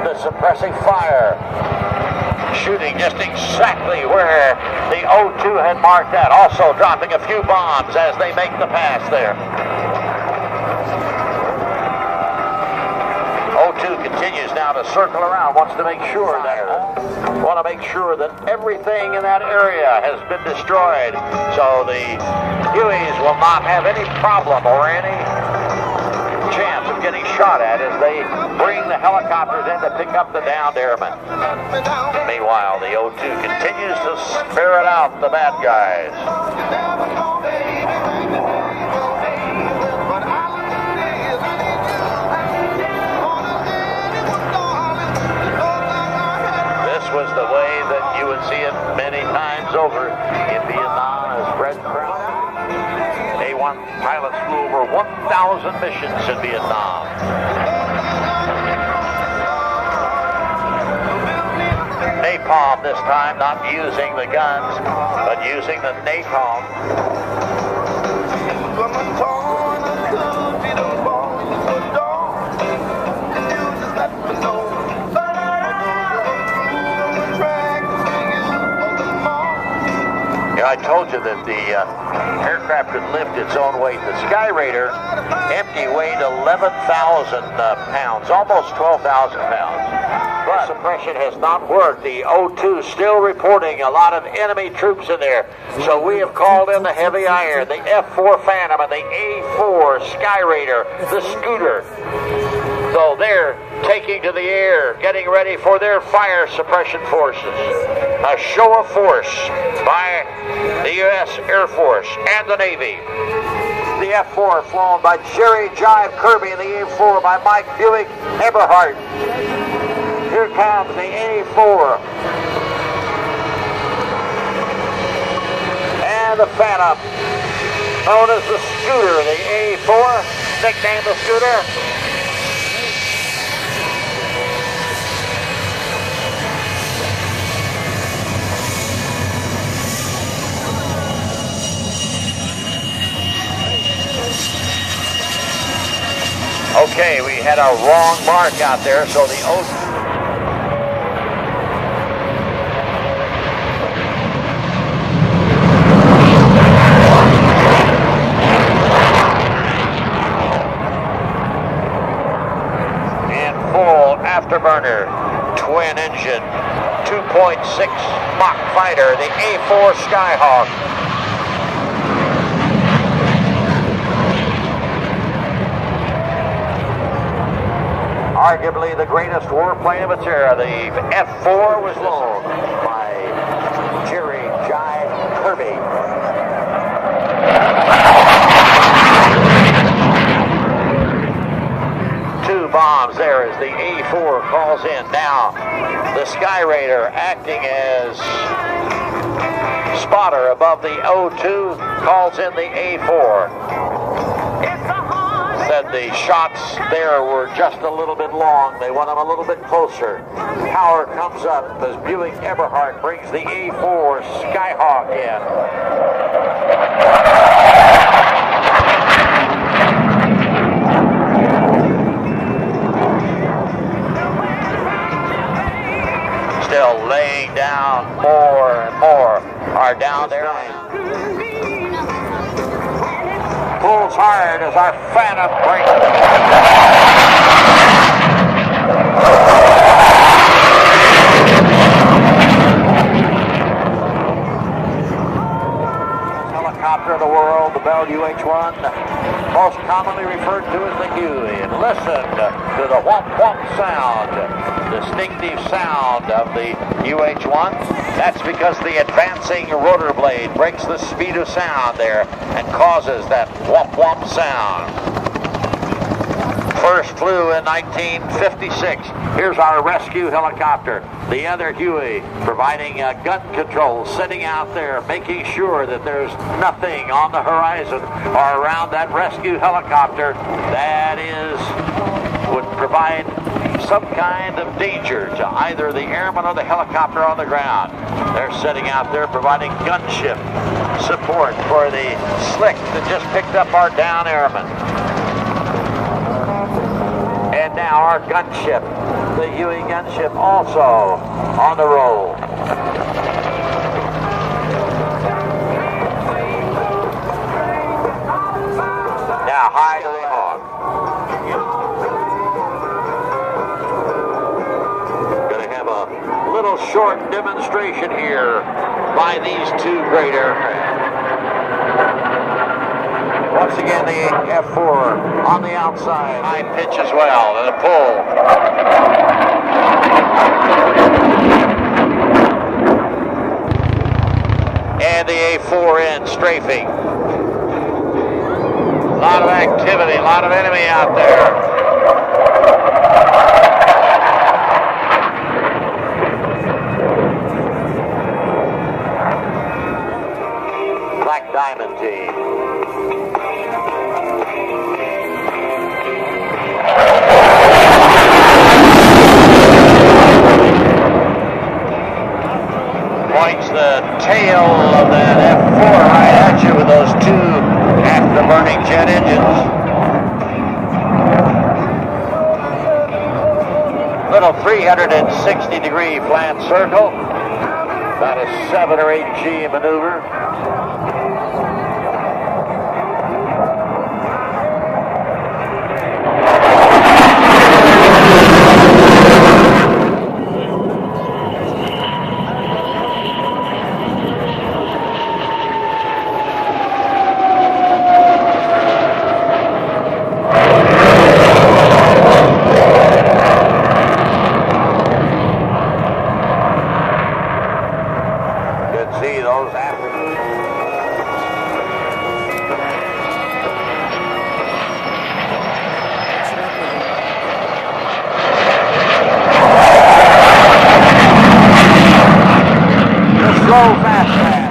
the suppressing fire. Shooting just exactly where the O2 had marked that. Also dropping a few bombs as they make the pass there. O2 continues now to circle around, wants to make sure that everything in that area has been destroyed, so the Hueys will not have any problem or any chance of getting shot at as they bring the helicopters in to pick up the downed airmen. Meanwhile, the O2 continues to ferret out the bad guys. This was the way that you would see it many times over in Vietnam as breadcrumbs. A-1 pilots flew over 1,000 missions in Vietnam. Napalm this time, not using the guns, but using the napalm. I told you that the aircraft could lift its own weight. The Sky Raider empty weighed 11,000 pounds, almost 12,000 pounds. But suppression has not worked. The O2 still reporting a lot of enemy troops in there. So we have called in the heavy iron, the F-4 Phantom and the A-4 Sky Raider, the Scooter. So they're taking to the air, getting ready for their fire suppression forces. A show of force by the U.S. Air Force and the Navy. The F-4 flown by Jerry Jive Kirby and the A-4 by Mike Buick Eberhardt. Here comes the A-4. And the Phantom, known as the Scooter, the A-4, nicknamed the Scooter. Okay, we had a wrong mark out there, so the O2. In full afterburner, twin engine, 2.6 Mach fighter, the A-4 Skyhawk. Arguably the greatest warplane of its era. The F-4 was flown by Jerry Jive Kirby. Two bombs there as the A-4 calls in. Now the Sky Raider acting as spotter above the O2 calls in the A-4. Said the shots there were just a little bit long. They want them a little bit closer. Power comes up as Buick Eberhardt brings the A-4 Skyhawk in. Still laying down more and more are down there. Pulls hard as our Phantom breaks. Helicopter of the world, the Bell UH-1, most commonly referred to as the Huey. And listen to the whomp whomp sound, distinctive sound of the UH-1. That's because the advancing rotor blade breaks the speed of sound there and causes that whomp whomp sound. First flew in 1956. Here's our rescue helicopter. The other Huey providing gun control, sitting out there, making sure that there's nothing on the horizon or around that rescue helicopter that would provide some kind of danger to either the airman or the helicopter on the ground. They're sitting out there providing gunship support for the slick that just picked up our down airmen. And now our gunship The Huey gunship also on the roll. Now high to the hog. Going to have a little short demonstration here by these two great aircraft. Once again, the F4 on the outside. High pitch as well, and a pull. And the A4 in, strafing. A lot of activity, a lot of enemy out there. Black Diamond team. Points the tail of that F4 right at you with those two afterburning jet engines. Little 360-degree flat circle. About a 7 or 8 G maneuver. See those after. The slow fastback.